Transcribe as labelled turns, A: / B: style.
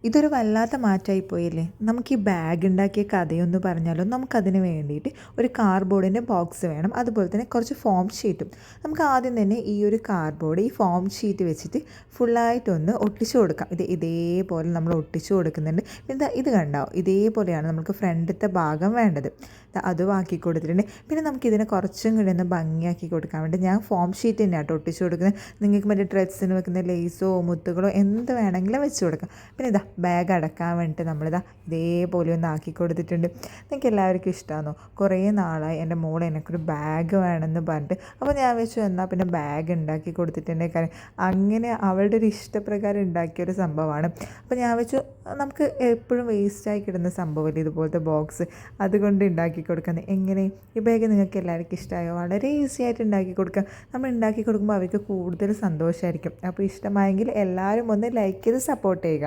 A: ഇതൊരു വല്ലാത്ത മാറ്റമായി പോയില്ലേ. നമുക്ക് ഈ ബാഗ് ഉണ്ടാക്കിയ കഥയൊന്ന് പറഞ്ഞാലോ. നമുക്കതിന് വേണ്ടിയിട്ട് ഒരു കാർഡ്ബോർഡിൻ്റെ ബോക്സ് വേണം, അതുപോലെ തന്നെ കുറച്ച് ഫോം ഷീറ്റും. നമുക്ക് ആദ്യം തന്നെ ഈ ഒരു കാർഡ്ബോർഡ് ഈ ഫോം ഷീറ്റ് വെച്ചിട്ട് ഫുള്ളായിട്ടൊന്ന് ഒട്ടിച്ചു കൊടുക്കാം. ഇതേപോലെ നമ്മൾ ഒട്ടിച്ചു കൊടുക്കുന്നുണ്ട്. പിന്നെ ഇത് കണ്ടാവും, ഇതേപോലെയാണ് നമുക്ക് ഫ്രണ്ടത്തെ ഭാഗം വേണ്ടത്. അതും ആക്കി കൊടുത്തിട്ടുണ്ട്. പിന്നെ നമുക്കിതിനെ കുറച്ചും കൂടി ഒന്ന് ഭംഗിയാക്കി കൊടുക്കാൻ വേണ്ടി ഞാൻ ഫോം ഷീറ്റ് തന്നെയാണ് ഒട്ടിച്ചു കൊടുക്കുന്നത്. നിങ്ങൾക്ക് മറ്റേ ഡ്രസ്സിന് വെക്കുന്ന ലേസോ മുത്തുകളോ എന്ത് വേണമെങ്കിലും വെച്ച് കൊടുക്കാം. പിന്നെ ബാഗ് അടക്കാൻ വേണ്ടിയിട്ട് നമ്മളിതാ ഇതേപോലെ ഒന്ന് ആക്കി കൊടുത്തിട്ടുണ്ട്. എനിക്ക് എല്ലാവർക്കും ഇഷ്ടമാണോ. കുറേ നാളായി എൻ്റെ മോൾ എനിക്കൊരു ബാഗ് വേണമെന്ന് പറഞ്ഞിട്ട്. അപ്പോൾ ഞാൻ വെച്ചു എന്നാൽ പിന്നെ ബാഗ് ഉണ്ടാക്കി കൊടുത്തിട്ടുണ്ട്. കാര്യം അങ്ങനെ അവളുടെ ഒരു ഇഷ്ടപ്രകാരം ഉണ്ടാക്കിയൊരു സംഭവമാണ്. അപ്പോൾ ഞാൻ വെച്ചു നമുക്ക് എപ്പോഴും വേസ്റ്റായി കിട്ടുന്ന സംഭവമല്ലേ ഇതുപോലത്തെ ബോക്സ്, അതുകൊണ്ട് ഉണ്ടാക്കി കൊടുക്കുന്നത്. എങ്ങനെ ഈ ബാഗ് നിങ്ങൾക്ക് എല്ലാവർക്കും ഇഷ്ടമായോ? വളരെ ഈസി ആയിട്ട് ഉണ്ടാക്കി കൊടുക്കാം. നമ്മൾ ഉണ്ടാക്കി കൊടുക്കുമ്പോൾ അവർക്ക് കൂടുതൽ സന്തോഷമായിരിക്കും. അപ്പോൾ ഇഷ്ടമായെങ്കിൽ എല്ലാവരും ഒന്ന് ലൈക്ക് ചെയ്ത് സപ്പോർട്ട് ചെയ്യുക.